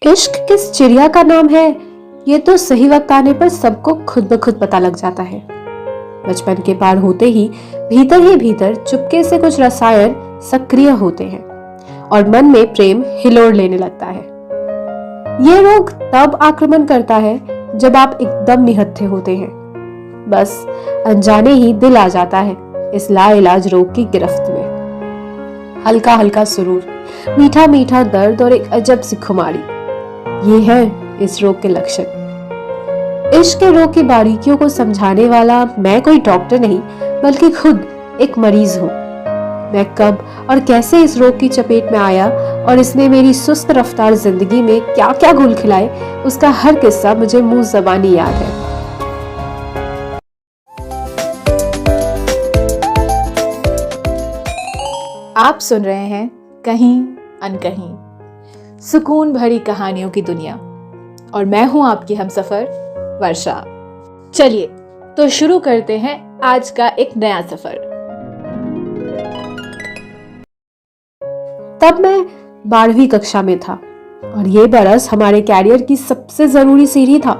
इश्क किस चिड़िया का नाम है, ये तो सही वक्त आने पर सबको खुद ब खुद पता लग जाता है। बचपन के पार होते ही भीतर चुपके से कुछ रसायन सक्रिय होते हैं और मन में प्रेम हिलोर लेने लगता है। ये रोग तब आक्रमण करता है जब आप एकदम निहत्थे होते हैं। बस अनजाने ही दिल आ जाता है इस लाइलाज रोग की गिरफ्त में। हल्का हल्का सुरूर, मीठा मीठा दर्द और एक अजब सी खुमारी, ये है इस रोग के लक्षण। इश्क के रोग की बारीकियों को समझाने वाला मैं कोई डॉक्टर नहीं, बल्कि खुद एक मरीज हूँ। मैं कब और कैसे इस रोग की चपेट में आया और इसने मेरी सुस्त रफ्तार जिंदगी में क्या क्या घुल खिलाए, उसका हर किस्सा मुझे मुंह ज़बानी याद है। आप सुन रहे हैं कहीं अनकहीं, सुकून भरी कहानियों की दुनिया, और मैं हूं आपकी हमसफर वर्षा। चलिए तो शुरू करते हैं आज का एक नया सफर। तब मैं 12वीं कक्षा में था और ये बरस हमारे कैरियर की सबसे जरूरी सीढ़ी था,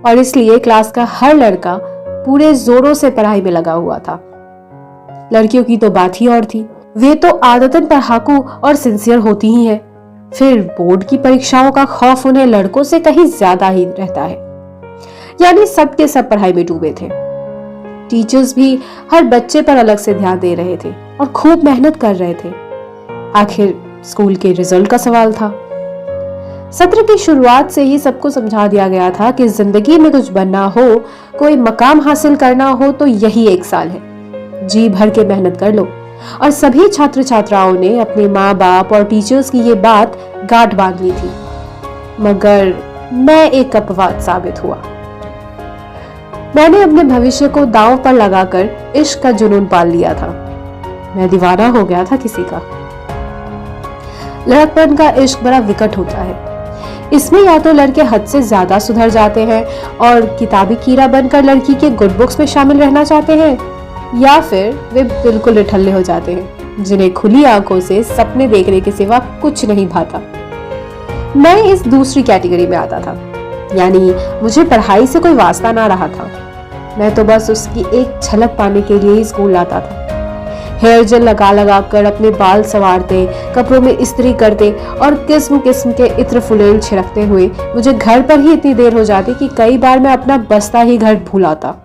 और इसलिए क्लास का हर लड़का पूरे जोरों से पढ़ाई में लगा हुआ था। लड़कियों की तो बात ही और थी, वे तो आदतन पढ़ाकू और सिंसियर होती ही हैं। फिर बोर्ड की परीक्षाओं का खौफ उन्हें लड़कों से कहीं ज्यादा ही रहता है। यानी सब के सब पढ़ाई में डूबे थे। टीचर्स भी हर बच्चे पर अलग से ध्यान दे रहे थे और खूब मेहनत कर रहे थे। आखिर स्कूल के रिजल्ट का सवाल था। सत्र की शुरुआत से ही सबको समझा दिया गया था कि जिंदगी में कुछ बनना हो, कोई मकाम हासिल करना हो तो यही एक साल है। जी भर के मेहनत कर लो। और सभी छात्र छात्राओं ने अपने माँ बाप और टीचर्स की ये बात गांठ बांध ली थी। मगर मैं एक अपवाद साबित हुआ। मैंने अपने भविष्य को दांव पर लगाकर इश्क का जुनून पाल लिया था। मैं दीवाना हो गया था किसी का। लड़कपन का इश्क बड़ा विकट होता है। इसमें या तो लड़के हद से ज्यादा सुधर जाते हैं और किताबी कीड़ा बनकर लड़की के गुड बुक्स में शामिल रहना चाहते हैं, या फिर वे बिल्कुल निठल्ले हो जाते हैं जिन्हें खुली आंखों से सपने देखने के सिवा कुछ नहीं भाता। मैं इस दूसरी कैटेगरी में आता था, यानी मुझे पढ़ाई से कोई वास्ता ना रहा था। मैं तो बस उसकी एक झलक पाने के लिए ही स्कूल आता था। हेयर जेल लगा लगा कर अपने बाल संवारते, कपड़ों में इस्त्री करते और किस्म किस्म के इत्र फुलेल छिड़कते हुए मुझे घर पर ही इतनी देर हो जाती कि कई बार मैं अपना बस्ता ही घर भूल आता।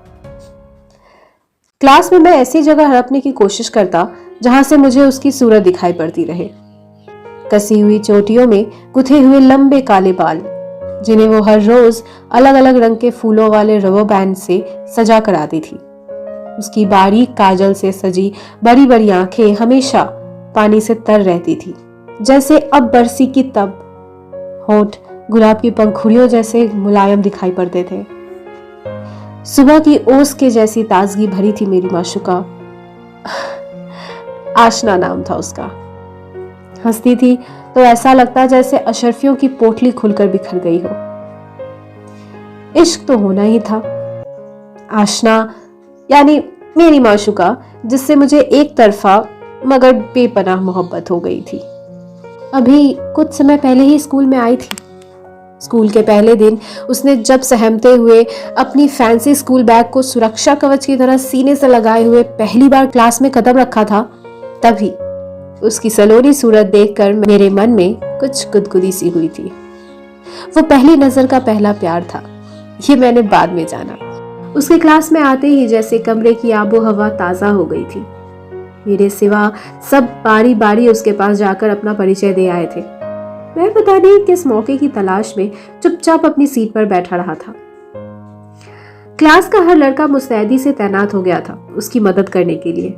क्लास में मैं ऐसी जगह हड़पने की कोशिश करता जहां से मुझे उसकी सूरत दिखाई पड़ती रहे। कसी हुई चोटियों में गुथे हुए लंबे काले बाल, जिन्हें वो हर रोज अलग अलग रंग के फूलों वाले रबर बैंड से सजा कर आती थी। उसकी बारीक काजल से सजी बड़ी बड़ी आंखें हमेशा पानी से तर रहती थी, जैसे अब बरसी की तब। होंठ गुलाब की पंखुड़ियों जैसे मुलायम दिखाई पड़ते थे। सुबह की ओस के जैसी ताजगी भरी थी मेरी माशुका। आशना नाम था उसका। हंसती थी तो ऐसा लगता जैसे अशरफियों की पोटली खुलकर बिखर गई हो। इश्क तो होना ही था। आशना यानी मेरी माशुका, जिससे मुझे एक तरफा मगर बेपनाह मोहब्बत हो गई थी। अभी कुछ समय पहले ही स्कूल में आई थी। स्कूल के पहले दिन उसने जब सहमते हुए अपनी फैंसी स्कूल बैग को सुरक्षा कवच की तरह सीने से लगाए हुए पहली बार क्लास में कदम रखा था, तभी उसकी सलोनी सूरत देखकर मेरे मन में कुछ गुदगुदी सी हुई थी। वो पहली नजर का पहला प्यार था, ये मैंने बाद में जाना। उसके क्लास में आते ही जैसे कमरे की आबो हवा ताजा हो गई थी। मेरे सिवा सब बारी बारी उसके पास जाकर अपना परिचय दे आए थे। मैं पता नहीं किस मौके की तलाश में चुपचाप अपनी सीट पर बैठा रहा था। क्लास का हर लड़का मुस्तैदी से तैनात हो गया था उसकी मदद करने के लिए।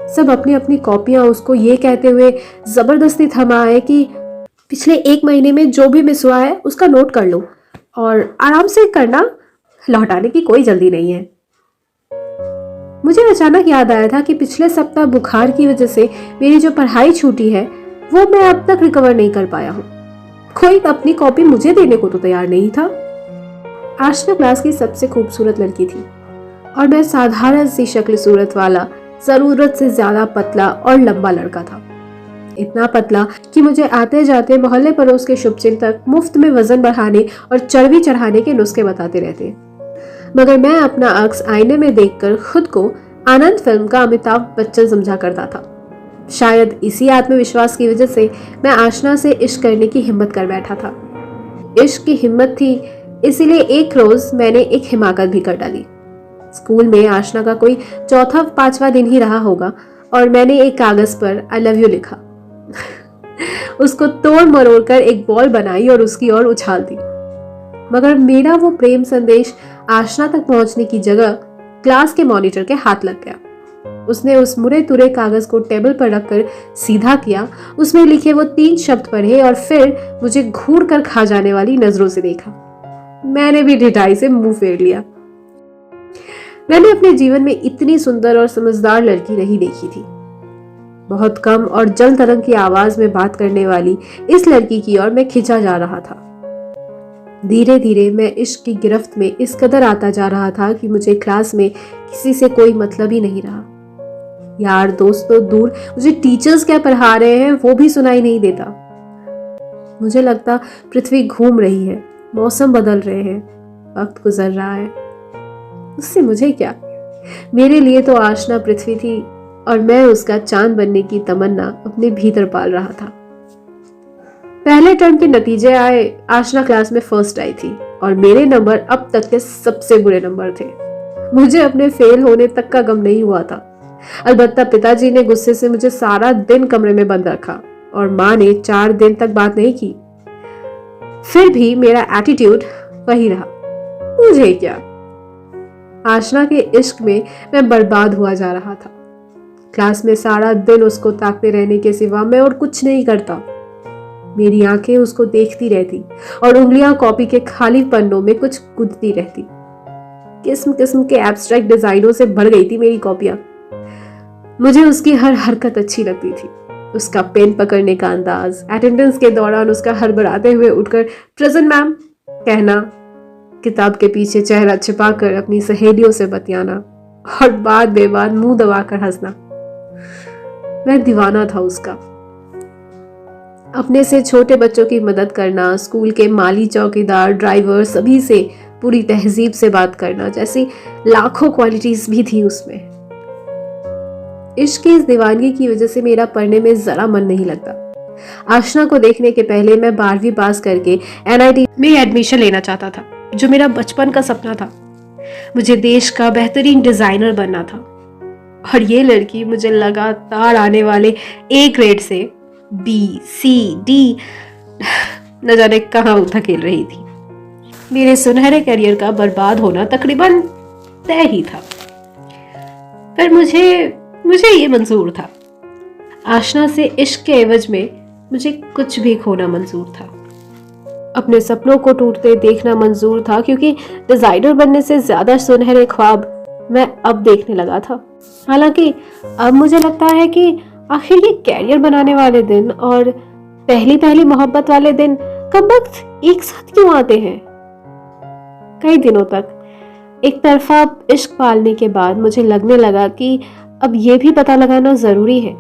सब अपनी अपनी कॉपियां उसको ये कहते हुए जबरदस्ती थमाए कि पिछले 1 महीने में जो भी मिस हुआ है उसका नोट कर लो और आराम से करना, लौटाने की कोई जल्दी नहीं है। मुझे अचानक याद आया था कि पिछले सप्ताह बुखार की वजह से मेरी जो पढ़ाई छूटी है वो मैं अब तक रिकवर नहीं कर पाया हूँ। कोई अपनी कॉपी मुझे देने को तो तैयार नहीं था। आशना क्लास की सबसे खूबसूरत लड़की थी और मैं साधारण सी शक्ल सूरत वाला, जरूरत से ज्यादा पतला और लंबा लड़का था। इतना पतला कि मुझे आते जाते मोहल्ले पड़ोस के शुभचिंतक मुफ्त में वजन बढ़ाने और चर्बी चढ़ाने के नुस्खे बताते रहते। मगर मैं अपना अक्स आईने में देखकर खुद को आनंद फिल्म का अमिताभ बच्चन समझा करता था। शायद इसी आत्मविश्वास की वजह से मैं आशना से इश्क करने की हिम्मत कर बैठा था। इश्क की हिम्मत थी, इसीलिए एक रोज मैंने एक हिमाकत भी कर डाली। स्कूल में आशना का कोई चौथा पांचवा दिन ही रहा होगा और मैंने एक कागज पर आई लव यू लिखा। उसको तोड़ मरोड़ कर एक बॉल बनाई और उसकी ओर उछाल दी। मगर मेरा वो प्रेम संदेश आशना तक पहुंचने की जगह क्लास के मॉनिटर के हाथ लग गया। उसने उस मुड़े तुरे कागज को टेबल पर रखकर सीधा किया, उसमें लिखे वो 3 शब्द पढ़े और फिर मुझे घूर कर खा जाने वाली नजरों से देखा। मैंने भी ढिठाई से मुंह फेर लिया। मैंने अपने जीवन में इतनी सुंदर और समझदार लड़की नहीं देखी थी। बहुत कम और जल तरंग की आवाज में बात करने वाली इस लड़की की ओर मैं खिंचा जा रहा था। धीरे धीरे मैं इश्क की गिरफ्त में इस कदर आता जा रहा था कि मुझे क्लास में किसी से कोई मतलब ही नहीं रहा। यार दोस्त तो दूर, मुझे टीचर्स क्या पढ़ा रहे हैं वो भी सुनाई नहीं देता। मुझे लगता पृथ्वी घूम रही है, मौसम बदल रहे हैं, वक्त गुजर रहा है। उससे मुझे क्या, मेरे लिए तो आशना पृथ्वी थी और मैं उसका चांद बनने की तमन्ना अपने भीतर पाल रहा था। पहले टर्म के नतीजे आए, आशना क्लास में फर्स्ट आई थी और मेरे नंबर अब तक के सबसे बुरे नंबर थे। मुझे अपने फेल होने तक का गम नहीं हुआ था। अलबत्ता पिताजी ने गुस्से से मुझे सारा दिन कमरे में बंद रखा और माँ ने 4 दिन तक बात नहीं की। फिर भी मेरा एटीट्यूड वही रहा, मुझे क्या। आशना के इश्क में मैं बर्बाद हुआ जा रहा था। क्लास में सारा दिन उसको ताकते रहने के सिवा मैं और कुछ नहीं करता। मेरी आंखें उसको देखती रहती और उंगलियां कॉपी के खाली पन्नों में कुछ गुदती रहती। किस्म किस्म के एब्स्ट्रैक्ट डिजाइनों से भर गई थी मेरी कॉपियां। मुझे उसकी हर हरकत अच्छी लगती थी। उसका पेन पकड़ने का अंदाज, अटेंडेंस के दौरान उसका हड़बड़ाते हुए उठकर प्रेजेंट मैम कहना, किताब के पीछे चेहरा छिपाकर अपनी सहेलियों से बतियाना और बाद बेबाद मुंह दबाकर हंसना। मैं दीवाना था उसका। अपने से छोटे बच्चों की मदद करना, स्कूल के माली, चौकीदार, ड्राइवर सभी से पूरी तहजीब से बात करना जैसी लाखों क्वालिटीज भी थी उसमें। इश्क की इस दीवानगी की वजह से मेरा पढ़ने में जरा मन नहीं लगता। आशना को देखने के पहले मैं 12वीं पास करके NIT में एडमिशन लेना चाहता था, जो मेरा बचपन का सपना था। मुझे देश का बेहतरीन डिजाइनर बनना था और ये लड़की मुझे लगातार आने वाले A ग्रेड से B, C, D न जाने कहां धकेल रही थी। मेरे सुनहरे करियर का बर्बाद होना तकरीबन तय ही था, पर मुझे ये मंजूर था। आशना से इश्क के एवज में मुझे कुछ भी खोना मंजूर था। अपने सपनों को टूटते देखना मंजूर था, क्योंकि डिजाइनर बनने से ज्यादा सुनहरे ख्वाब मैं अब देखने लगा था। हालांकि अब मुझे लगता है कि आखिर ये कैरियर बनाने वाले दिन और पहली मोहब्बत वाले दिन कब वक्त एक साथ क्यों आते हैं। कई दिनों तक एक तरफा इश्क पालने के बाद मुझे लगने लगा कि अब ये भी पता लगाना जरूरी है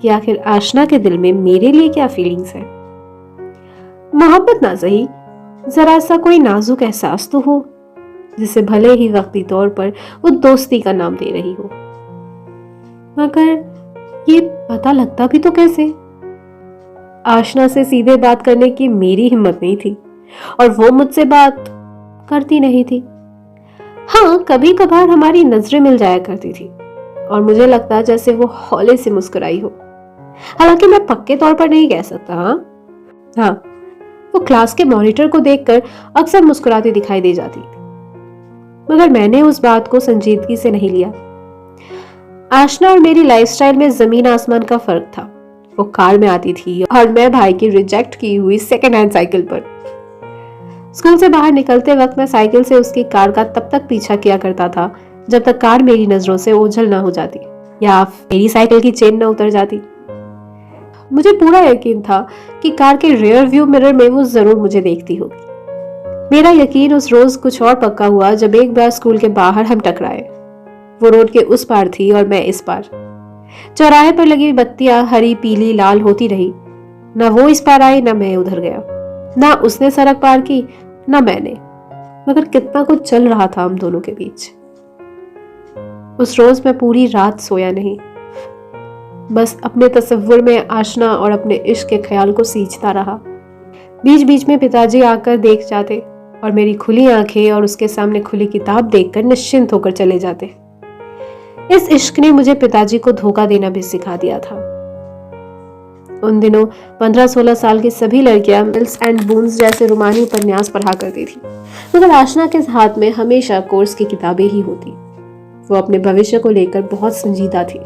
कि आखिर आशना के दिल में मेरे लिए क्या फीलिंग्स है। मोहब्बत ना सही, जरा सा कोई नाजुक एहसास तो हो, जिसे भले ही वक्ती तौर पर वो दोस्ती का नाम दे रही हो। मगर ये पता लगता भी तो कैसे। आशना से सीधे बात करने की मेरी हिम्मत नहीं थी और वो मुझसे बात करती नहीं थी। हाँ, कभी कभार हमारी नजरें मिल जाया करती थी और मुझे लगता जैसे वो हौले से मुस्कुराई हो। हालांकि मैं पक्के तौर पर नहीं कह सकता। हाँ, वो क्लास के मॉनिटर को देखकर अक्सर मुस्कुराती दिखाई दे जाती, मगर मैंने उस बात को संजीदगी से नहीं लिया। आशना और मेरी लाइफस्टाइल में जमीन आसमान का फर्क था। वो कार में आती थी और मैं भाई की रिजेक्ट की हुई सेकेंड हैंड साइकिल पर। स्कूल से बाहर निकलते वक्त मैं साइकिल से उसकी कार का तब तक पीछा किया करता था जब तक कार मेरी नजरों से ओझल ना हो जाती या मेरी साइकिल की चेन ना उतर जाती। मुझे पूरा यकीन था कि कार के रियर व्यू मिरर में वो जरूर मुझे देखती होगी। मेरा यकीन उस रोज कुछ और पक्का हुआ जब एक बार स्कूल के बाहर हम टकराए। वो रोड के उस पार थी और मैं इस पार। चौराहे पर लगी बत्तियां हरी पीली लाल होती रही। ना वो इस पार आई, ना मैं उधर गया। ना उसने सड़क पार की, ना मैंने। मगर कितना कुछ चल रहा था हम दोनों के बीच। उस रोज मैं पूरी रात सोया नहीं, बस अपने तसव्वुर में आशना और अपने इश्क के ख्याल को सींचता रहा। बीच बीच में पिताजी आकर देख जाते और मेरी खुली आंखें और उसके सामने खुली किताब देखकर निश्चिंत होकर चले जाते। इस इश्क ने मुझे पिताजी को धोखा देना भी सिखा दिया था। उन दिनों 15-16 साल की सभी लड़कियां मिल्स एंड बून्स जैसे रोमानी उपन्यास पढ़ा करती थी, मगर आशना के हाथ में हमेशा कोर्स की किताबें ही होती। वो अपने भविष्य को लेकर बहुत संजीदा थी।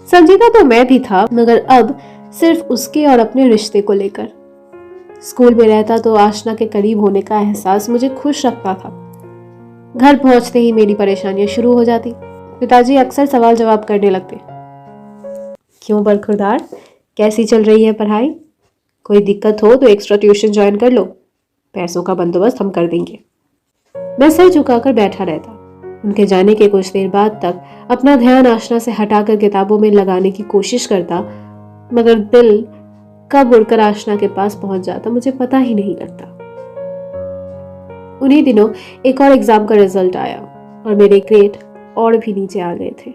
संजीदा तो मैं भी था, मगर अब सिर्फ उसके और अपने रिश्ते को लेकर। स्कूल में रहता तो आशना के करीब होने का एहसास मुझे खुश रखता था। घर पहुंचते ही मेरी परेशानियां शुरू हो जाती। पिताजी अक्सर सवाल जवाब करने लगते। क्यों बरखुरदार, कैसी चल रही है पढ़ाई? कोई दिक्कत हो तो एक्स्ट्रा ट्यूशन ज्वाइन कर लो, पैसों का बंदोबस्त हम कर देंगे। मैं सर झुकाकर बैठा रहता। उनके जाने के कुछ देर बाद तक अपना ध्यान आशना से हटाकर किताबों में लगाने की कोशिश करता, मगर दिल कब उड़कर आशना के पास पहुंच जाता मुझे पता ही नहीं लगता। उन्हीं दिनों एक और एग्जाम का रिजल्ट आया और मेरे ग्रेड और भी नीचे आ गए थे।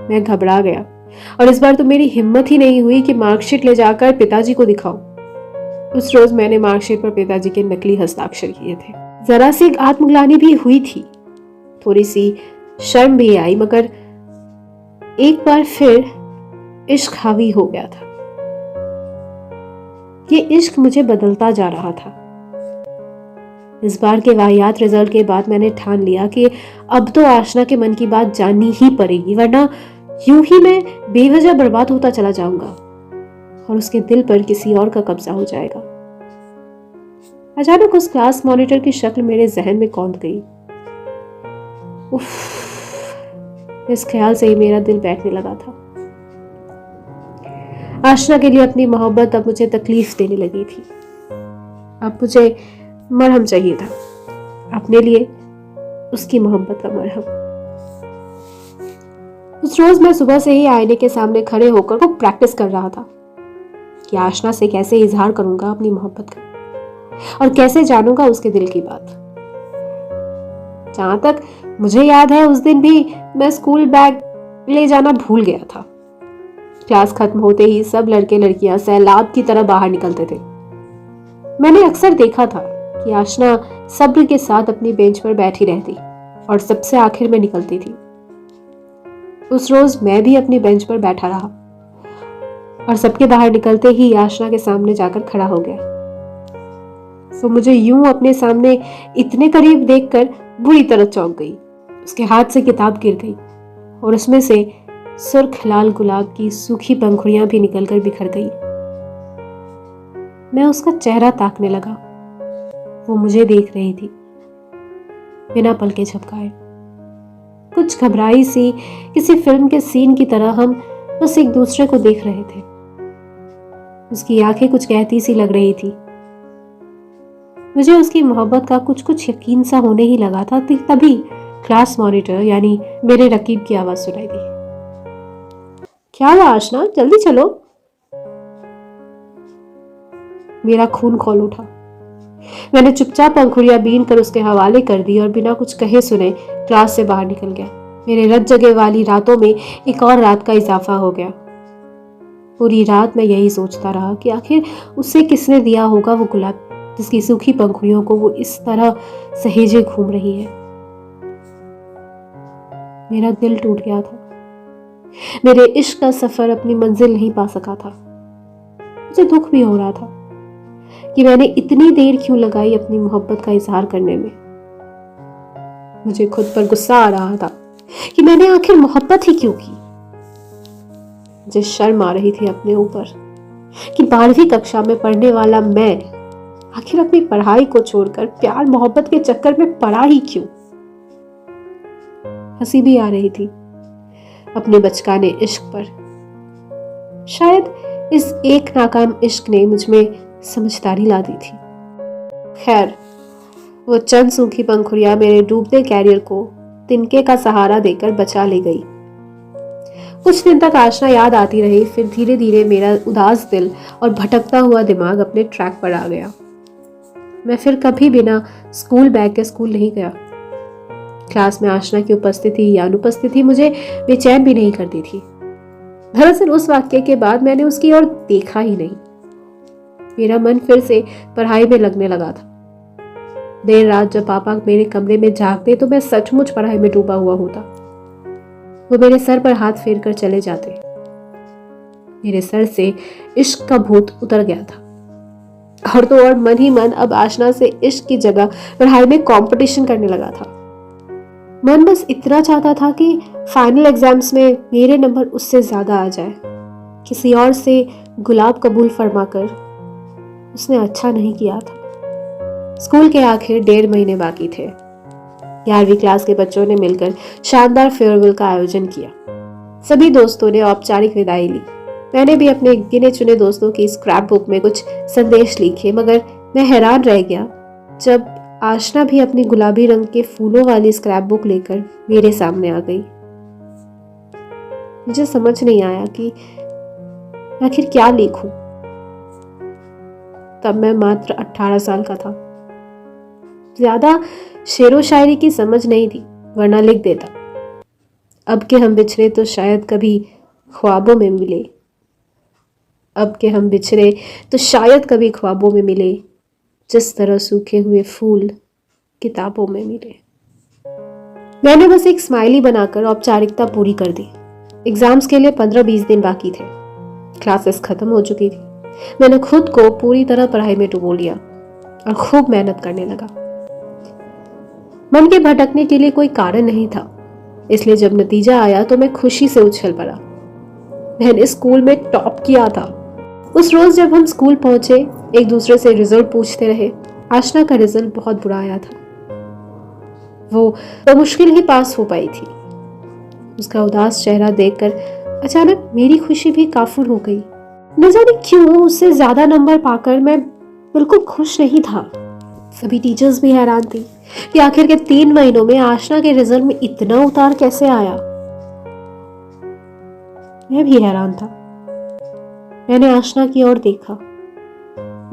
मैं घबरा गया और इस बार तो मेरी हिम्मत ही नहीं हुई कि मार्कशीट ले जाकर पिताजी को दिखाऊं। उस रोज मैंने मार्कशीट पर पिताजी के नकली हस्ताक्षर किए थे। जरा सी आत्मग्लानि भी हुई थी, थोड़ी सी शर्म भी आई, मगर एक बार फिर इश्क हावी हो गया था। ये इश्क मुझे बदलता जा रहा था। इस बार के वाहियात रिजल्ट के बाद मैंने ठान लिया कि अब तो आशना के मन की बात जाननी ही पड़ेगी, वरना यूं ही मैं बेवजह बर्बाद होता चला जाऊंगा और उसके दिल पर किसी और का कब्जा हो जाएगा। अचानक उस क्लास मॉनिटर की शक्ल मेरे जहन में कौंध गई। उफ, इस ख्याल से ही मेरा दिल बैठने लगा था। आशना के लिए अपनी मोहब्बत अब मुझे तकलीफ देने लगी थी। अब मुझे मरहम चाहिए था, अपने लिए उसकी मोहब्बत का मरहम। उस रोज मैं सुबह से ही आईने के सामने खड़े होकर वो प्रैक्टिस कर रहा था कि आशना से कैसे इजहार करूंगा अपनी मोहब्बत का और कैसे जानूंगा उसके दिल की बात। जहां तक मुझे याद है, उस दिन भी मैं स्कूल बैग ले जाना भूल गया था। क्लास खत्म होते ही सब लड़के लड़कियां सैलाब की तरह बाहर निकलते थे। मैंने अक्सर देखा था कि आशना सब्र के साथ अपनी बेंच पर बैठी रहती और सबसे आखिर में निकलती थी। उस रोज मैं भी अपनी बेंच पर बैठा रहा और सबके बाहर निकलते ही आशना के सामने जाकर खड़ा हो गया। तो मुझे यूं अपने सामने इतने करीब देखकर बुरी तरह चौंक गई। उसके हाथ से किताब गिर गई और उसमें से सुर्ख लाल गुलाब की सूखी पंखुड़ियां भी निकलकर बिखर गई। मैं उसका चेहरा ताकने लगा। वो मुझे देख रही थी, बिना पलके झपकाए। कुछ घबराई सी, किसी फिल्म के सीन की तरह हम बस एक दूसरे को देख रहे थे। उसकी आंखें कुछ कहती सी लग रही थी। मुझे उसकी मोहब्बत का कुछ कुछ यकीन सा होने ही लगा था। तभी क्लास मॉनिटर यानी मेरे रकीब की आवाज सुनाई दी। क्या हुआ आशना, जल्दी चलो। मेरा खून खौल उठा। मैंने चुपचाप पंखुड़ियां बीन कर उसके हवाले कर दी और बिना कुछ कहे सुने क्लास से बाहर निकल गया। मेरे रत जगे वाली रातों में एक और रात का इजाफा हो गया। पूरी रात मैं यही सोचता रहा कि आखिर उसे किसने दिया होगा वो गुलाब, जिसकी सूखी पंखुड़ियों को वो इस तरह सहेजे घूम रही है। मेरा दिल टूट गया था। मेरे इश्क का सफर अपनी मंजिल नहीं पा सका था। मुझे दुख भी हो रहा था कि मैंने इतनी देर क्यों लगाई अपनी मोहब्बत का इजहार करने में। मुझे खुद पर गुस्सा आ रहा था कि मैंने आखिर मोहब्बत ही क्यों की। मुझे शर्म आ रही थी अपने ऊपर कि 12वीं कक्षा में पढ़ने वाला मैं आखिर अपनी पढ़ाई को छोड़कर प्यार मोहब्बत के चक्कर में पड़ा ही क्यों। हंसी भी आ रही थी अपने बचकाने इश्क पर। शायद इस एक नाकाम इश्क ने मुझ में समझदारी ला दी थी। खैर, वो चंद सूखी पंखुड़ियां मेरे डूबते कैरियर को तिनके का सहारा देकर बचा ले गई। कुछ दिन तक आशना याद आती रही, फिर धीरे धीरे मेरा उदास दिल और भटकता हुआ दिमाग अपने ट्रैक पर आ गया। मैं फिर कभी बिना स्कूल बैग के स्कूल नहीं गया। क्लास में आशना की उपस्थिति या अनुपस्थिति मुझे बेचैन भी नहीं करती थी। दरअसल उस वाक्य के बाद मैंने उसकी ओर देखा ही नहीं। मेरा मन फिर से पढ़ाई में लगने लगा था। देर रात जब पापा मेरे कमरे में जागते तो मैं सचमुच पढ़ाई में डूबा हुआ होता। वो मेरे सर पर हाथ फेर कर चले जाते। मेरे सर से इश्क का भूत उतर गया था। और तो और मन ही मन अब आशना से इश्क की जगह पढ़ाई में कंपटीशन करने लगा था। मन बस इतना चाहता था कि फाइनल एग्जाम्स में मेरे नंबर उससे ज्यादा आ जाए। किसी और से गुलाब कबूल फरमाकर उसने अच्छा नहीं किया था। स्कूल के आखिर 1.5 महीने बाकी थे। 11वीं क्लास के बच्चों ने मिलकर शानदार फेयरवेल का आयोजन किया। सभी दोस्तों ने औपचारिक विदाई ली। मैंने भी अपने गिने चुने दोस्तों की स्क्रैप बुक में कुछ संदेश लिखे, मगर मैं हैरान रह गया जब आशना भी अपनी गुलाबी रंग के फूलों वाली स्क्रैप बुक लेकर मेरे सामने आ गई। मुझे समझ नहीं आया कि आखिर क्या लिखूं। तब मैं मात्र 18 साल का था। ज्यादा शेरो शायरी की समझ नहीं थी, वरना लिख देता, अब के हम बिछड़े तो शायद कभी ख्वाबों में मिले। अब के हम बिछड़े तो शायद कभी ख्वाबों में मिले, जिस तरह सूखे हुए फूल किताबों में मिले। मैंने बस एक स्माइली बनाकर औपचारिकता पूरी कर दी। एग्जाम्स के लिए 15-20 दिन बाकी थे। क्लासेस खत्म हो चुकी थी। मैंने खुद को पूरी तरह पढ़ाई में डुबो लिया और खूब मेहनत करने लगा। मन के भटकने के लिए कोई कारण नहीं था, इसलिए जब नतीजा आया तो मैं खुशी से उछल पड़ा। मैंने स्कूल में टॉप किया था। उस रोज जब हम स्कूल पहुंचे, एक दूसरे से रिजल्ट पूछते रहे। आशना का रिजल्ट बहुत बुरा आया था। वो मुश्किल ही पास हो पाई थी। उसका उदास चेहरा देखकर अचानक मेरी खुशी भी काफुर हो गई। न जाने क्यों उससे ज्यादा नंबर पाकर मैं बिल्कुल खुश नहीं था। सभी टीचर्स भी हैरान थी कि आखिर के 3 महीनों में आशना के रिजल्ट में इतना उतार कैसे आया। मैं भी हैरान था। मैंने आशना की ओर देखा।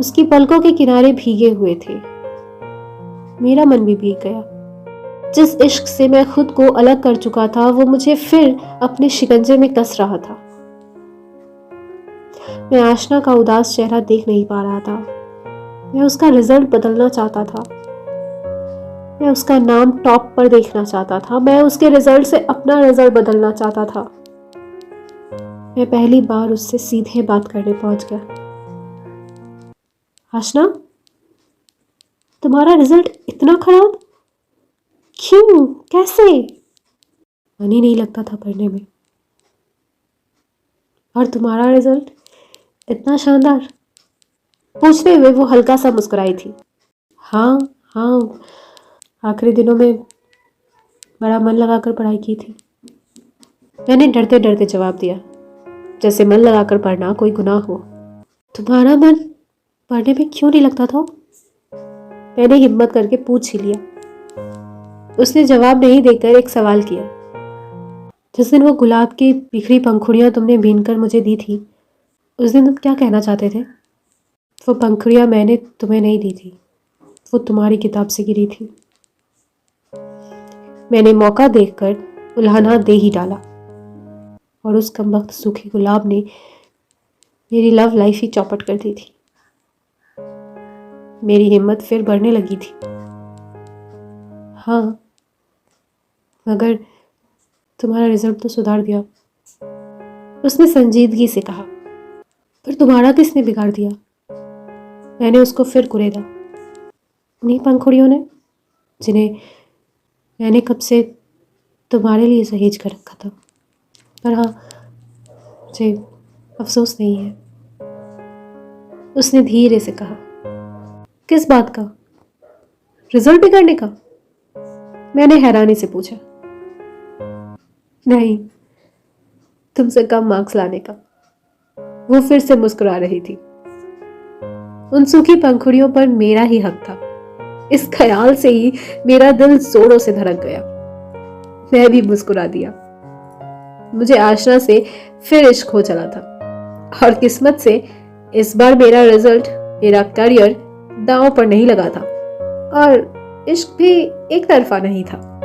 उसकी पलकों के किनारे भीगे हुए थे। मेरा मन भी भीग गया। जिस इश्क से मैं खुद को अलग कर चुका था, वो मुझे फिर अपने शिकंजे में कस रहा था। मैं आशना का उदास चेहरा देख नहीं पा रहा था। मैं उसका रिजल्ट बदलना चाहता था। मैं उसका नाम टॉप पर देखना चाहता था। मैं उसके रिजल्ट से अपना रिजल्ट बदलना चाहता था। मैं पहली बार उससे सीधे बात करने पहुंच गया। आशना, तुम्हारा रिजल्ट इतना खराब? क्यों? कैसे? मन ही नहीं लगता था पढ़ने में। और तुम्हारा रिजल्ट इतना शानदार? पूछते हुए वो हल्का सा मुस्कुराई थी। हाँ, आखिरी दिनों में बड़ा मन लगाकर पढ़ाई की थी। मैंने डरते डरते जवाब दिया, जैसे मन लगाकर पढ़ना कोई गुनाह हो। तुम्हारा मन पढ़ने में क्यों नहीं लगता था? मैंने हिम्मत करके पूछ ही लिया। उसने जवाब नहीं देकर एक सवाल किया। जिस दिन वो गुलाब की बिखरी पंखुड़ियां तुमने बीनकर मुझे दी थी, उस दिन तुम क्या कहना चाहते थे? वो पंखुड़ियां मैंने तुम्हें नहीं दी थी, वो तुम्हारी किताब से गिरी थी। मैंने मौका देखकर उल्हाना दे ही डाला और उस कमबख्त सूखे गुलाब ने मेरी लव लाइफ ही चौपट कर दी थी। मेरी हिम्मत फिर बढ़ने लगी थी। हाँ, मगर तुम्हारा रिजल्ट तो सुधार दिया, उसने संजीदगी से कहा। पर तुम्हारा किसने बिगाड़ दिया? मैंने उसको फिर कुरेदा। उन्हीं पंखुड़ियों ने जिन्हें मैंने कब से तुम्हारे लिए सहेज कर रखा था। पर हाँ, मुझे अफसोस नहीं है, उसने धीरे से कहा। किस बात का? रिजल्ट बिगड़ने का? मैंने हैरानी से पूछा। नहीं, तुमसे कम मार्क्स लाने का। वो फिर से मुस्कुरा रही थी। उन सूखी पंखुड़ियों पर मेरा ही हक था। इस ख्याल से ही मेरा दिल जोरों से धड़क गया। मैं भी मुस्कुरा दिया। मुझे आशना से फिर इश्क हो चला था और किस्मत से इस बार मेरा रिजल्ट, मेरा करियर दांव पर नहीं लगा था और इश्क भी एक तरफा नहीं था।